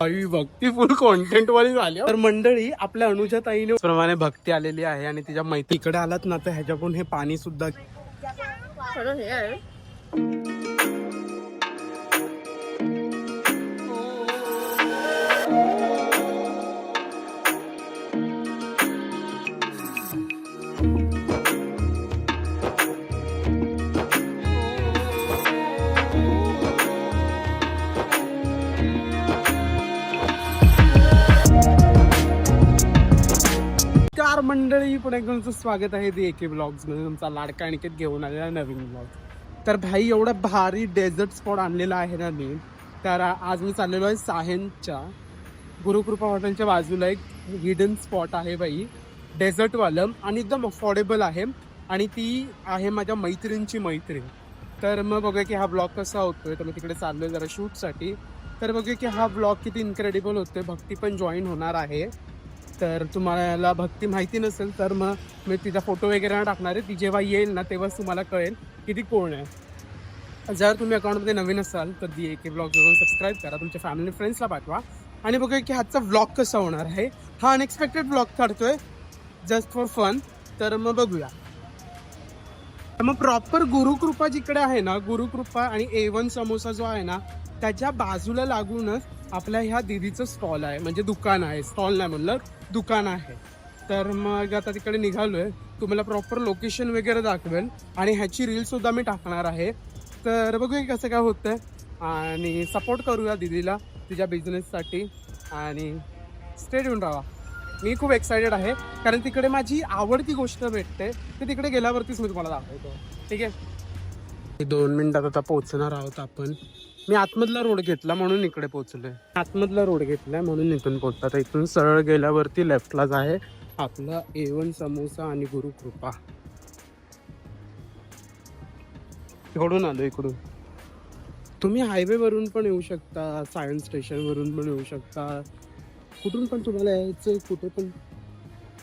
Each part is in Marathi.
भक्ती फुल कॉन्टेंट वाली झाली तर मंडळी आपल्या अनुजा ताईने प्रमाणे भक्ती आलेली आहे आणि तिच्या मैत्रीकडे आलात ना तर ह्याच्याकडून हे पाणी सुद्धा मंडळी पुन्हा एकदा तुमचं स्वागत आहे दी एके ब्लॉग्स मध्ये. तुमचा लाडका अनिकेत घेऊन आलेला नवीन ब्लॉग. तर भाई एवढा भारी डेझर्ट स्पॉट आणलेला आहे ना मी. तर आज मी चाललेलो आहे साहेनच्या गुरुकृपा हॉटेलच्या बाजूला एक हिडन स्पॉट आहे भाई डेझर्टवालं आणि एकदम अफोर्डेबल आहे आणि ती आहे माझ्या मैत्रिणींची मैत्रीण. तर मग बघूया की हा ब्लॉग कसा होतोय. तर मी तिकडे चाललोय जरा शूटसाठी. तर बघूया की हा ब्लॉग किती इन्क्रेडिबल होतोय. भक्ती पण जॉईन होणार आहे. तर तुम्हाला याला भक्ती माहिती नसेल तर मग मी तिचा फोटो वगैरे टाकणार आहे. ती जेव्हा येईल ना तेव्हाच तुम्हाला कळेल की ती कोण आहे. जर तुम्ही अकाउंटमध्ये नवीन असाल तर दी एके ब्लॉग जाऊन सबस्क्राईब करा, तुमच्या फॅमिली फ्रेंड्सला पाठवा आणि बघूया की आजचा ब्लॉग कसा होणार आहे. हा अनएक्सपेक्टेड ब्लॉग काढतोय जस्ट फॉर फन. तर मग बघूया. मग प्रॉपर गुरुकृपा जिकडे आहे ना, गुरुकृपा आणि A1 समोसा जो आहे ना त्याच्या बाजूला लागूनच आपल्या ह्या दीदीचं स्टॉल आहे, म्हणजे दुकान आहे. स्टॉल नाही म्हणलं, दुकान आहे. तर मग आता तिकडे निघालोय. तुम्हाला प्रॉपर लोकेशन वगैरे दाखवेल आणि ह्याची रीलसुद्धा मी टाकणार आहे. तर बघूया कसं काय होतंय आणि सपोर्ट करूया दीदीला तिच्या बिझनेससाठी आणि स्टे ट्यून राहा. मी खूप एक्सायटेड आहे कारण तिकडे माझी आवडती गोष्ट भेटते ते तिकडे गेल्यावरतीच मी तुम्हाला दाखवतो. ठीक आहे. 2 मिनिटात आता पोहोचणार आहोत आपण. मी आतमधला रोड घेतला म्हणून इकडे पोहोचलोय. आतमधला रोड घेतलाय म्हणून इथून पोहोचतात. इथून सरळ गेल्यावरती लेफ्टलाच आहे आपला A1 समोसा आणि गुरुकृपा. इकडून आलो. इकडून तुम्ही हायवे वरून पण येऊ शकता, सायन्स स्टेशन वरून पण येऊ शकता, कुठून पण तुम्हाला यायचं,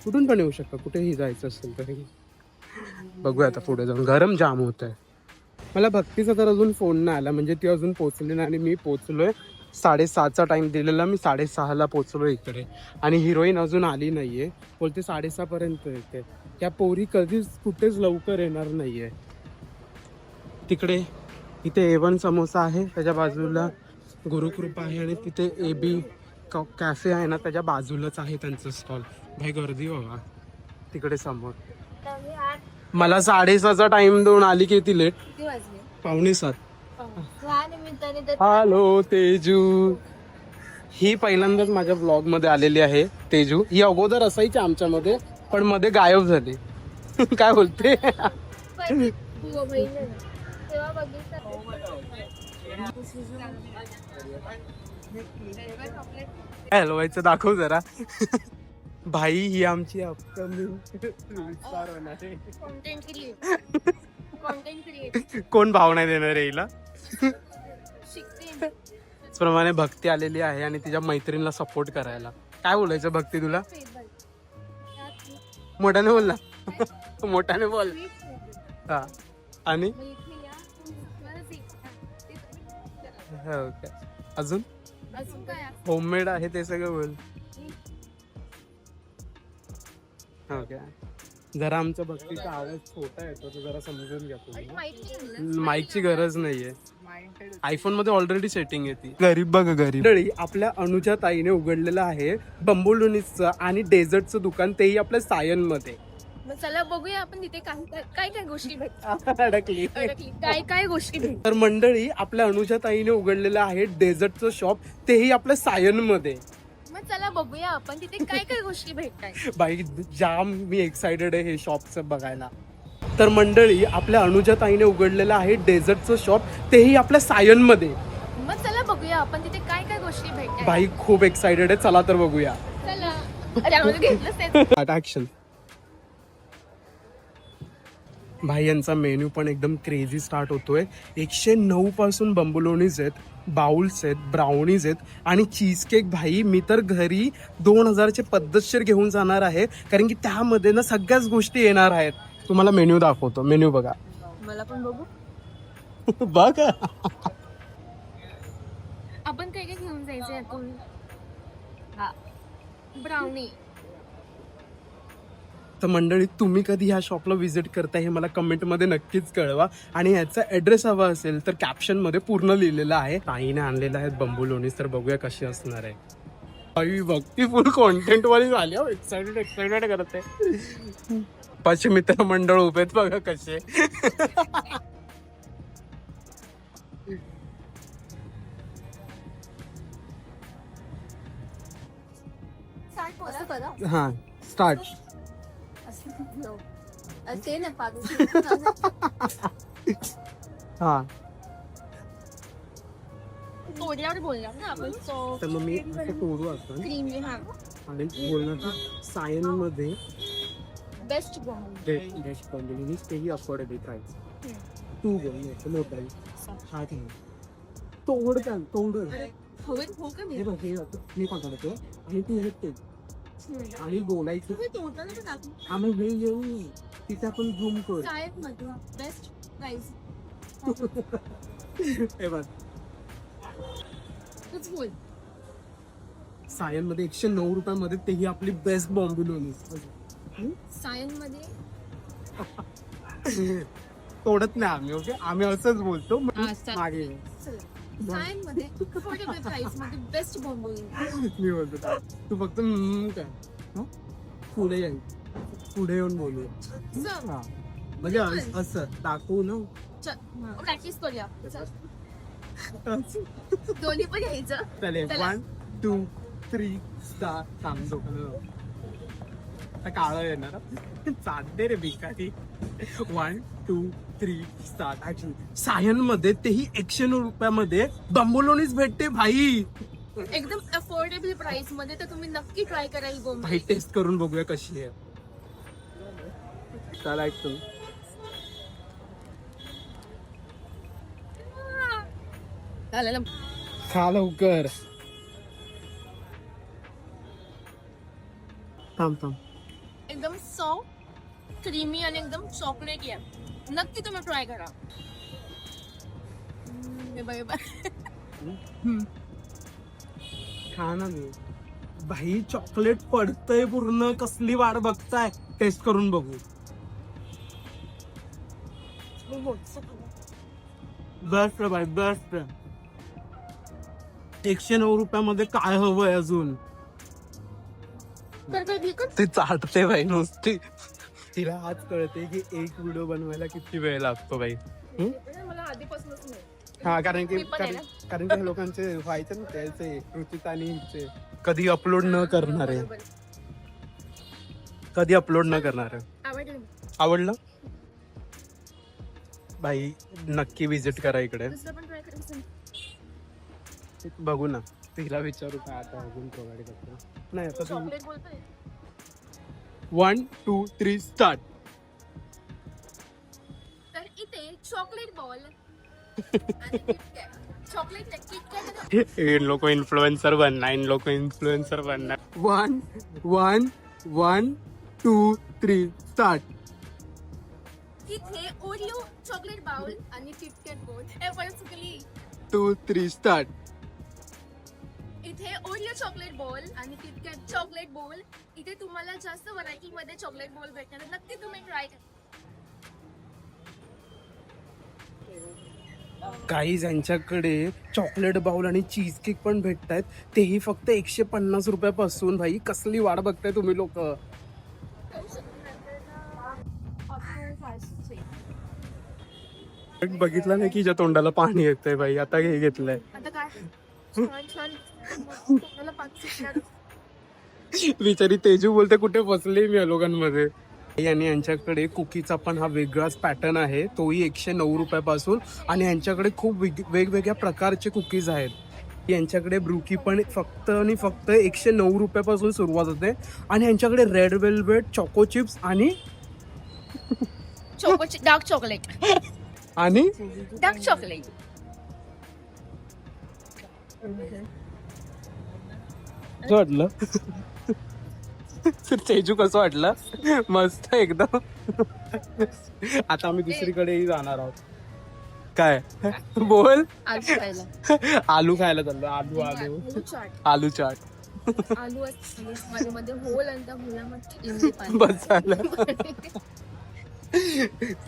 कुठून पण येऊ शकता. कुठेही जायचं असेल तरी. बघूया आता पुढे जाऊन. गरम जाम होत आहे. मला भक्तीचा तर अजून फोन नाही आला, म्हणजे ती अजून पोचली नाही आणि मी पोचलोय 6:30चा टाइम दिलेला. मी 6:30ला पोचलो इकडे आणि हिरोईन अजून आली नाहीये. बोलते 6:30पर्यंत येते. त्या पोरी कधीच कुठेच लवकर येणार नाहीये. तिकडे इथे A1 समोसा आहे, त्याच्या बाजूला गुरुकृपा आहे आणि तिथे AB कॅफे आहे ना त्याच्या बाजूलाच आहे त्यांचं स्टॉल. भाई गर्दी बाबा तिकडे समोर. मला 6:30चा टाइम देऊन आली की ती लेट. 6:45. हॅलो तेजू. ही पहिल्यांदाच माझ्या ब्लॉग मध्ये आलेली आहे. तेजू ही अगोदर असायची आमच्यामध्ये पण मध्ये गायब झाली. काय बोलते. हलवायचं दाखव जरा. भाई ही आमची अपकमिंग स्टार होणार आहे. कोण भाव नाही देणार हिला. प्रमाणे भक्ती आलेली आहे आणि तिच्या मैत्रिणीला सपोर्ट करायला. काय बोलायचं भक्ती तुला. मोठ्याने बोल ना. मोठ्याने बोल. हा आणि अजून होममेड आहे ते सगळं बोल. ओके. जरा आमच्या भक्तीचा आवाज छोटा येतो तो जरा समजून घ्या तुम्ही. माईकची गरज नाहीये. आयफोन मध्ये ऑलरेडी सेटिंग येते. गरीब बघ गरीब. आपल्या अनुजा ताईने उघडलेलं आहे बंबुलोनीचं आणि डेझर्टचं दुकान, तेही आपल्या सायन मध्ये. चला बघूया आपण तिथे काय काय गोष्टी भेटतात. अडकली काय गोष्टी भेटतात. तर मंडळी आपल्या अनुजा ताईने उघडलेलं आहे डेझर्टचं शॉप, तेही आपल्या सायन मध्ये. मग चला बघूया आपण तिथे काय काय गोष्टी भेटतात. बाई जाम मी एक्साइटेड आहे हे शॉपचं बघायला. तर मंडळी आपल्या अनुजा ताईने उघडलेलं आहे डेझर्टचं शॉप, तेही आपल्या सायन मध्ये. मग चला बघूया आपण तिथे काय काय गोष्टी भेटतात. बाई खूप एक्साइटेड आहे. चला तर बघूया. चला. अरे आम्हाला घेतलंच ऍक्शन. भाई यांचा मेन्यू पण एकदम क्रेझी स्टार्ट होतोय. 109 पासून बंबुलोनीज आहेत, बाउल्स आहेत, ब्राउनीज आहेत आणि चीज केक. भाई मी तर घरी 2000चे पद्धतशीर घेऊन जाणार आहे कारण की त्यामध्ये ना सगळ्याच गोष्टी येणार आहेत. तुम्हाला मेन्यू दाखवतो. मेन्यू बघा. मला पण बघू. बघा आपण काय काय घेऊन जायचं यातून. ब्राउनी. तर मंडळी, तुम्ही कधी ह्या शॉपला व्हिजिट करताय हे मला कमेंटमध्ये नक्कीच कळवा. आणि ह्याचा ॲड्रेस हवा असेल तर कॅप्शनमध्ये पूर्ण लिहिलेलं आहे. ताईने आणलेलं आहे बंबू लोणीस, तर बघूया कशी असणार आहे. आई भक्ती फुल कॉन्टेंट वाली झाली. एक्साइटेड करते. पाचशे मित्र मंडळ उभेत बघा कसे. हा स्टार्ट. ते ना हा तोडल्यावर बोलणार ना आपण. सो तर मग मी असं तोडू असं क्रीमी. हा आणि बोलणार की सायनमध्ये बेस्ट बॉम्ब. बेस्ट क्वालिटी तेही अफोर्डेबल प्राइस. तू बोल मोठा हा ठीक तोड का तोड हवेत हो का मी हे बघ हे मी पण करतो आणि तू हे ते आणि बोलायचं तोडताना पण टाकू. आम्ही हे येऊ तिथे आपण झूम करू. साहेब मध्ये बेस्ट प्राइस. हे बघ तूच बोल. सायनमध्ये 109 रुपयामध्ये तेही आपली बेस्ट बॉम्बे लोणीस. सायन मध्ये तोडत नाही आम्ही. ओके आम्ही असंच बोलतो हा, चालेल. मागे सायन मध्ये अफोर्डेबल प्राइस मध्ये बेस्ट बॉम्ब. मी बोलतो तू फक्त काय हं? पुढे येईल पुढे येऊन बोलूया. हा म्हणजे असं दाखवू ना. प्रॅक्टिस करूया. दोन्ही पण घ्यायचं. चालेल. चला. 1 2 3 स्टार थांबतो. काळं येणार चालते रे भिकारी. 1 2 3 स्टार्ट. सायन मध्ये तेही 109 रुपयामध्ये बंबोलोनीच भेटते भाई. एकदम अफोर्डेबल प्राइस मध्ये. तर तुम्ही नक्की ट्राय कराल बॉम्ब. भाई टेस्ट करून बघूया कशी आहे. चला ऐकतो. झालं. खा लवकर. थांब एकदम सॉफ्ट क्रीमी आणि एकदम चॉकलेटी आहे. नक्की तुम्ही ट्राय करा. हे बघ, हे बघ. खा ना मी. भाई चॉकलेट पडतंय पूर्ण. कसली वाट बघताय. टेस्ट करून बघू. बेस्ट भाई बेस्ट. 109 रुपयामध्ये काय हवंय अजून. ते चाटते भाई नुसती. तिला आज कळते की एक व्हिडिओ बनवायला किती वेळ लागतो भाई. मला आधीपासूनच नाही. हा कारण की मी पण आहे ना. कारण की लोकांचे व्हायचे ना त्याचे कृतीत आणि हिचे कधी अपलोड न करणार आहे. बरोबर. कधी अपलोड न करणार आहे. आवडलं. आवडलं भाई. नक्की विजिट करा इकडे. दुसरं पण ट्राय करायचं. बघू ना. तिला विचारू काय आता अजून प्रोव्हाइड करतो. नाही आता चॉकलेट बोलतोय. 1 2 3 स्टार्ट. तर इथे चॉकलेट बॉल आणि चॉकलेट किटकॅट. इन लोक इन्फ्लुएन्सर बनणार. इन लोक इन्फ्लुएन्सर बनणार. 1 1 1 2 3 स्टार्ट. इथे ओरिओ चॉकलेट बाउल आणि किटकॅट बोल. हे पण चुकली. 2 3 स्टार्ट. इथे ओरिओ चॉकलेट बॉल आणि किटकॅट चॉकलेट बॉल. इथे तुम्हाला जास्त व्हरायटी मध्ये चॉकलेट बॉल भेटणार. नक्की तुम्ही ट्राय करा. काही ज्यांच्याकडे चॉकलेट बाउल आणि चीज केक पण भेटत आहेत तेही फक्त 150 रुपयापासून. भाई कसली वाट बघताय तुम्ही लोक. बघितलं नाही की ज्या तोंडाला पाणी येतंय भाई. आता हे घेतलंय. आता काय छान छान तुम्हाला 5 बिचारी तेजू बोलते कुठे बसले मी या लोकांमध्ये. आणि यांच्याकडे कुकीचा पण हा वेगळाच पॅटर्न आहे. तोही 109 रुपयापासून. आणि यांच्याकडे खूप वेगवेगळ्या प्रकारचे कुकीज आहेत. यांच्याकडे ब्रुकी पण फक्त आणि फक्त 109 रुपयापासून सुरुवात होते. आणि यांच्याकडे रेड वेल्वेट चॉको चिप्स आणि डार्क चॉकलेट आणि डार्क चॉकलेट. कसं वाटलं तेजू कसं वाटलं. मस्त एकदम. आता आम्ही दुसरीकडेही जाणार आहोत. काय बोल. आलू खायला. आलू खायला चाललो. आलू आलू चाट. आलू चाट. आलू असते माझ्यामध्ये होल आणि त्या होलामध्ये इमली पाणी. बस झालं.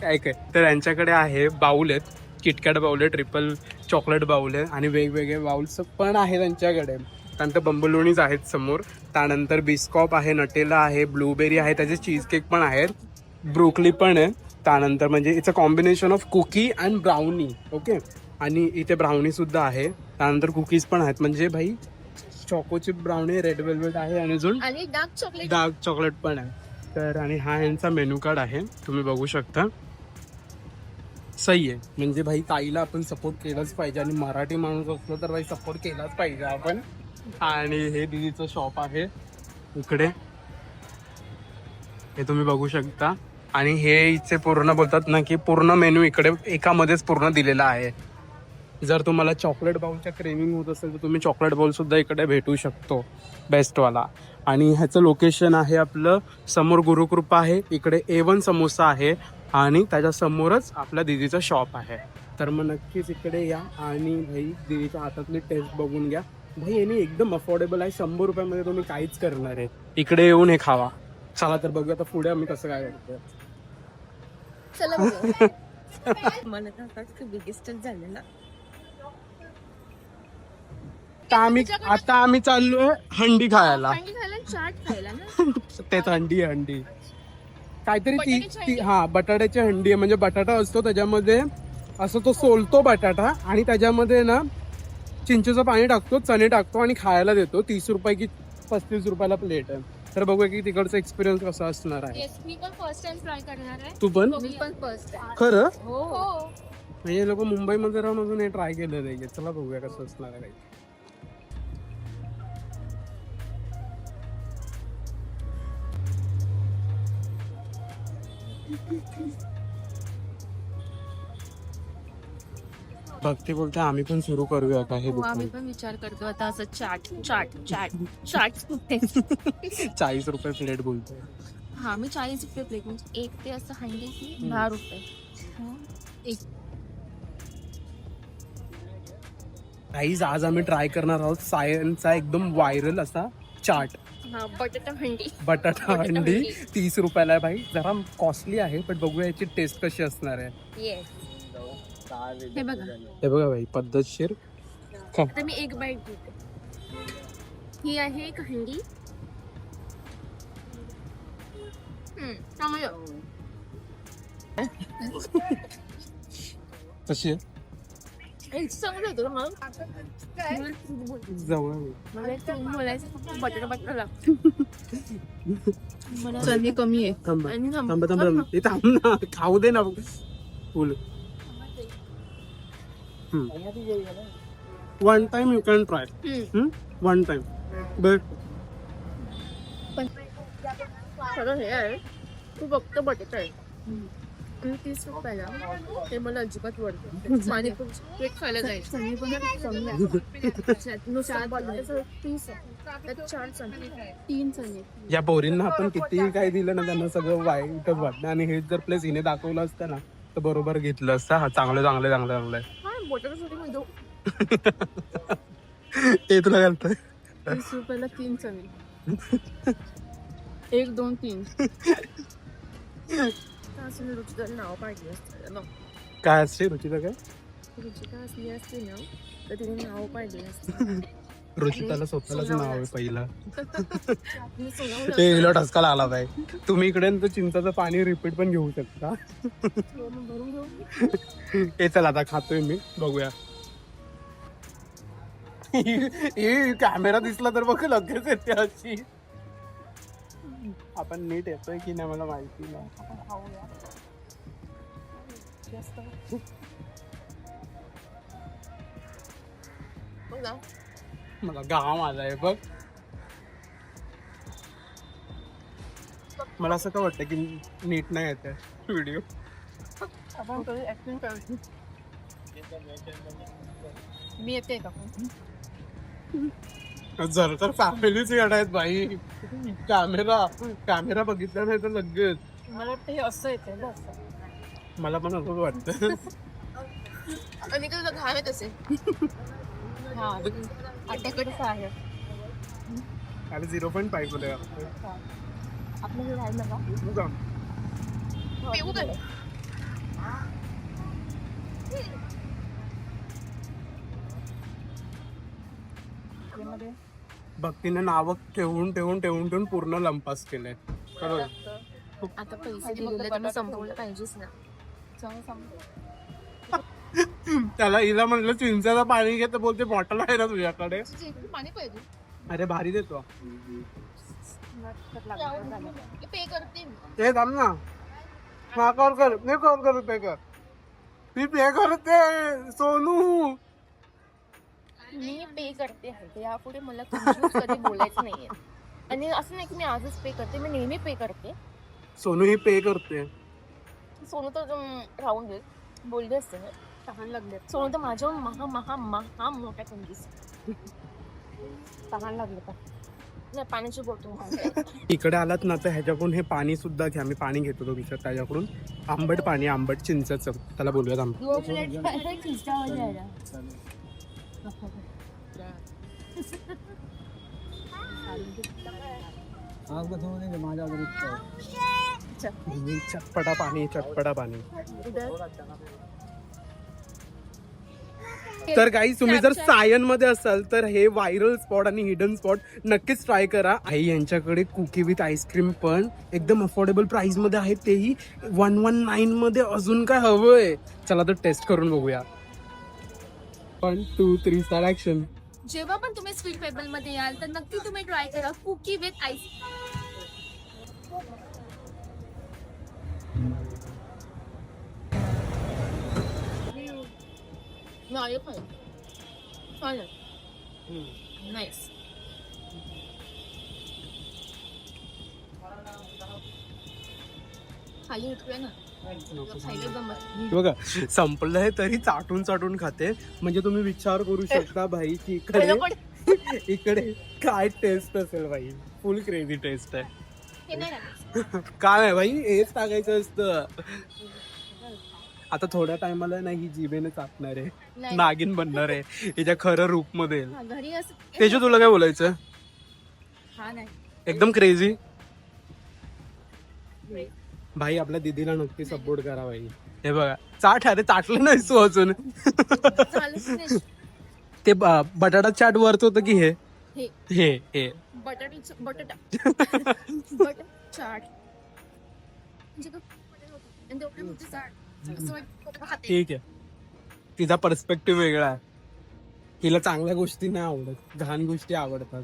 काय काय तर यांच्याकडे आहे बाउल आहेत, किटकॅट बाउल आहे, ट्रिपल चॉकलेट बाउल आहे आणि वेगवेगळे बाउल्स पण आहे त्यांच्याकडे. त्यानंतर बंबलोनीज आहेत समोर, त्यानंतर बिस्कॉप आहे, नटेला आहे, ब्लूबेरी आहे, त्याचे चीज केक पण आहेत, ब्रोकली पण आहे. त्यानंतर म्हणजे it's a combination of cookie and brownie. Okay, आणि इथे ब्राउनी सुद्धा आहे, त्यानंतर कुकीज पण आहेत. म्हणजे भाई चॉकोचिप ब्राउनी, रेड वेल्वेट आहे आणि अजून आणि डार्क चॉकलेट पण आहे. तर आणि हा यांचा मेनू कार्ड आहे, तुम्ही बघू शकता. सही आहे. म्हणजे भाई ताईला आपण सपोर्ट केलाच पाहिजे आणि मराठी माणूस असलो तर भाई सपोर्ट केलाच पाहिजे आपण. आणि हे दीदीचं शॉप आहे इकडे, हे तुम्ही बघू शकता. आणि हे इथे पूर्ण बोलतात ना की पूर्ण मेनू इकडे एकामध्येच पूर्ण दिलेला आहे. जर तुम्हाला चॉकलेट बाउलच्या क्रेविंग होत असेल तर तुम्ही चॉकलेट बाउल सुद्धा इकडे भेटू शकतो, बेस्टवाला. आणि ह्याचं लोकेशन आहे आपलं समोर गुरुकृपा आहे, इकडे A1 समोसा आहे आणि त्याच्या समोरच आपल्या दीदीचं शॉप आहे. तर मग नक्कीच इकडे या आणि भाई दीदीच्या हातातली टेस्ट बघून घ्या. भाई याने एकदम अफोर्डेबल आहे, 100 रुपयामध्ये तुम्ही काहीच करणार आहे. इकडे येऊन हे खावा. चला तर बघूया आता पुढे आम्ही कसं काय करतो. चला बघूया. मला तर बिगेस्ट झालेला. आता आम्ही चाललोय हंडी खायला. हंडी खायला, चाट खायला ना. तेच हंडी काहीतरी बटाट्याची हंडी. हा बटाट्याची हंडी आहे. म्हणजे बटाटा असतो त्याच्यामध्ये, असं तो सोलतो बटाटा आणि त्याच्यामध्ये ना चिंचेचं पाणी टाकतो, चणे टाकतो आणि खायला देतो. 30 रुपये की 35 रुपयाला प्लेट आहे. तर बघूया की तिकडचा एक्सपिरियन्स कसा असणार आहे. येस, मी पण फर्स्ट टाइम ट्राय करणार आहे. तू पण मी पण फर्स्ट टाइम. खरं हो हो. म्हणजे लोक मुंबईमध्ये राहून अजून हे ट्राय केलं नाही. चला बघूया कसं असणार आहे. भक्ती बोलते आम्ही पण सुरू करूया का हे हो, आम्ही दुकान. पण विचार करतो आता असं चाट चाट चाट चाट. 40 रुपये प्लेट बोलतोय. हा, मी 40 रुपये प्लेट, म्हणजे एक ते असं हंडी की 10 रुपये एक. गाईज आज आम्ही ट्राय करणार आहोत सायनचा एकदम व्हायरल असा चाट, हा, बटाटा हंडी. बटाटा हंडी. 30 रुपयाला आहे भाई, जरा कॉस्टली आहे पण बघूया याची टेस्ट कशी असणार आहे. येस. हे बघा, हे बघा भाई पद्धतशीर. आता मी एक बाईट घेते. ही आहे एक हंडी. चांगलं. कशी आहे चांगलं होतं मग. जवळ मला बोलायचं बटाटा बटाटा. चरबी कमी आहे. आणि थांब ते थांब ना, खाऊ दे ना फुल. One time you can try, one time but खरं हे आहे, तू फक्त बटाटा आहे आणि 30 रुपयाला ते मला अजिबात वाटतं. आणि केक खायला जायचं नुसार बटाट्याचं 30 आहे, त्यात 4 चणे, 3 चणे. या पोरींना आपण कितीही काय दिलं ना त्यांना सगळं वाईटच वाटतं. आणि हे जर प्लेस हिने दाखवलं असतं ना तर बरोबर घेतलं असतं. हा चांगलं चांगलं चांगलं चांगलं आहे. हा, बटाट्यासाठी मी देऊ. ते तुला घालतोय 30 रुपयाला 3 चणे. 1 2 3. असं रुचिकाला नाव पाडली असते ना. काय असते रुचिता? काय रुचिका असली असते ना तर तिने नाव पाडली असते. रुचिताला स्वतःलाच नाव आहे पहिला. मी सोनावलं ते हिला ठसका लागला बाय. तुम्ही इकडे तर चिंचाचं पाणी रिपीट पण घेऊ शकता. भरून घेऊ. हे चल आता खातोय मी, बघूया. कॅमेरा दिसला तर बघ लगेच येते अशी. आपण नीट येतोय की नाही मला माहिती नाही. मला गाव आलाय बघ. मला असं का वाटतं की नीट नाही येत व्हिडिओ. आपण कधी ऍक्टिंग करायची. मी येते का? जर तर फॅमिलीच येणार आहेत बाई. कॅमेरा बघितला नाही तर लगेच मला वाटतं हे असं येते ना. मला पण असंच वाटतं. आणि कसं घालत असेल. हा, आट्याकडे आहे. अरे 0.5 बोले आपलं हे राहिलं का पिऊ का भक्तीने नावं ठेवून ठेवून ठेवून ठेवून पूर्ण लंपास केलंय बरोबर. आता पैसे दिलेले तर संपवलं पाहिजेच ना. त्याला हिला म्हटलं चिंचाचं पाणी घेत बोलते बॉटल आहे ना तुझ्याकडे. पाणी पाहिजे अरे भारी देतो पे करते ते थांब ना. हा कॉल कर मी कॉल करू पे कर मी पे करते सोनू. मी पे करते आहे यापुढे मला कंजूस कधी बोलायचं नाहीये. आणि असं नाही की मी आजच पे करते मी नेहमी पे करते. सोनू ही पे करते. सोनू तर राहून दे बोलले असते ना तहान लागले. सोनू तर माझ्या महा महा महा मोठ्या कंजूस. तहान लागले का नाही पाण्याची बॉटल. इकडे आलात ना तर ह्याच्याकडून हे पाणी सुद्धा घ्या. मी पाणी घेतो तो विचार त्याच्याकडून. आंबट पाणी आंबट चिंचचं त्याला बोलूयात आंबट. चटपटा पाणी चटपटा पाणी. तर काही तुम्ही जर सायन मध्ये असाल तर हे व्हायरल स्पॉट आणि हिडन स्पॉट नक्कीच ट्राय करा. आई यांच्याकडे कुकी विथ आईस्क्रीम पण एकदम अफोर्डेबल प्राइस मध्ये आहे. तेही 119 मध्ये. अजून काय हवंय चला तर टेस्ट करून बघूया. 1 2 3 स्टार ऍक्शन. जेव्हा पण तुम्ही स्वीट पेबल मध्ये याल तर नक्की तुम्ही ट्राय करा कुकी विथ आईस. नाईस. खाली उठूया ना बघा संपलंय तरी चाटून चाटून खाते. म्हणजे तुम्ही विचार करू शकता भाई की इकडे काय टेस्ट असेल भाई. फुल क्रेझी टेस्ट आहे. काय आहे भाई हेच टाकायचं असतं. आता थोड्या टायमाला नाही ही जिभेने चाटणार आहे. नागिन बनणार आहे हिच्या खरं रूप मध्ये. त्याच्या तुला काय बोलायचं एकदम क्रेझी. भाई आपल्या दीदीला नक्की सपोर्ट करा भाई. हे बघा चाट अरे चाटलं नाही तू अजून. ते बटाटा चाट वरच होतं की हे हे हे बटाटा चाट. ठीक आहे तिचा पर्स्पेक्टिव्ह वेगळा आहे. हिला चांगल्या गोष्टी नाही आवडत घाण गोष्टी आवडतात.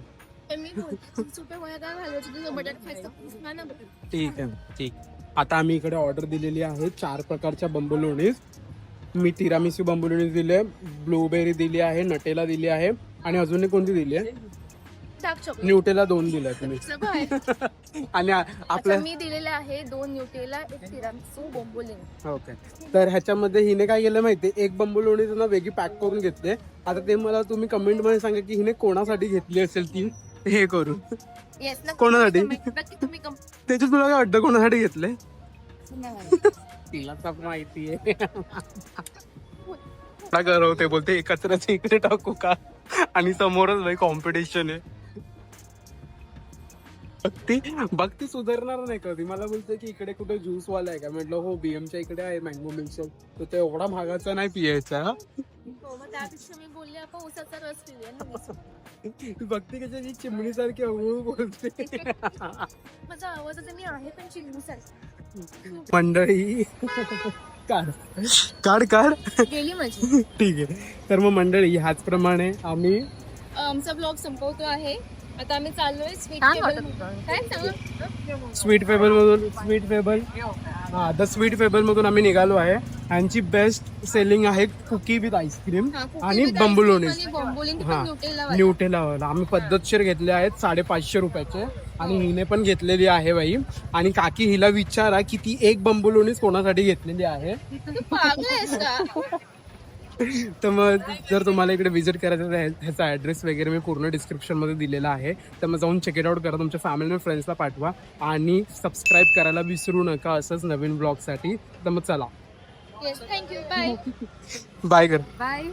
ठीक आहे ठीक. आता आम्ही इकडे ऑर्डर दिलेली आहे 4 प्रकारच्या बंबलोनीज. मी तिरामिसू बंबलोनीज दिले, ब्लूबेरी दिली आहे, नटेला दिली आहे आणि अजून एक कोणती दिली आहे न्यूटेला 2 दिल्या तुम्ही. आणि आपल्या मी दिलेले आहे 2 न्यूटेला 1 तिरामिसू बंबोलिनी. ओके तर ह्याच्यामध्ये हिने काय केलं माहितीये एक बंबलोनी त्यांना वेगळी पॅक करून घेतले. आता ते मला तुम्ही कमेंट मध्ये सांगा की हिने कोणासाठी घेतली असेल ती हे करून. कोणासाठी त्याच्यात तुला काय वाटतं कोणासाठी घेतले. तिला तर माहितीये करवते बोलते कचऱ्याचं इकडे टाकू का आणि समोरच भाई कॉम्पिटिशन आहे. भक्ती सुधारणार नाही कधी. मला बोलते की इकडे कुठे ज्यूस वाला आहे का. म्हटलं हो बीएमच्या इकडे आहे मँगो मिल्कशेक. तर ते एवढा महागाचा नाही पियायचा. त्यापेक्षा मी बोलले आपण उसाचा रस पिऊया. भक्ती कशाची चिमणी सारखी हळूहळू बोलते. माझा आवाज मी आहे पण चिमणी सारखी. मंडळी काढ काढ काढ गेली माझी. ठीक आहे तर मग मंडळी ह्याचप्रमाणे आम्ही आमचा ब्लॉग संपवतो आहे. आता आम्ही चाललोय स्वीट फेबल हा द स्वीट फेबल मधून आम्ही निघालो आहे. यांची बेस्ट सेलिंग आहे कुकी विथ आईस्क्रीम आणि बंबलोनीज. हा न्यूटेला आम्ही पद्धतशीर घेतले आहेत 550 रुपयाचे. आणि हिने पण घेतलेली आहे बाई. आणि काकी हिला विचारा की ती एक बंबलोनीज कोणासाठी घेतलेली आहे. तर मग जर तुम्हाला इकडे व्हिजिट करायचं तर ह्याचा ॲड्रेस वगैरे मी पूर्ण डिस्क्रिप्शनमध्ये दिलेला आहे. तर मग जाऊन चेक इट आउट करा. तुमच्या फॅमिली आणि फ्रेंड्सला पाठवा आणि सबस्क्राईब करायला विसरू नका असंच नवीन ब्लॉगसाठी. तर मग चला थँक्यू बाय बाय कर बाय.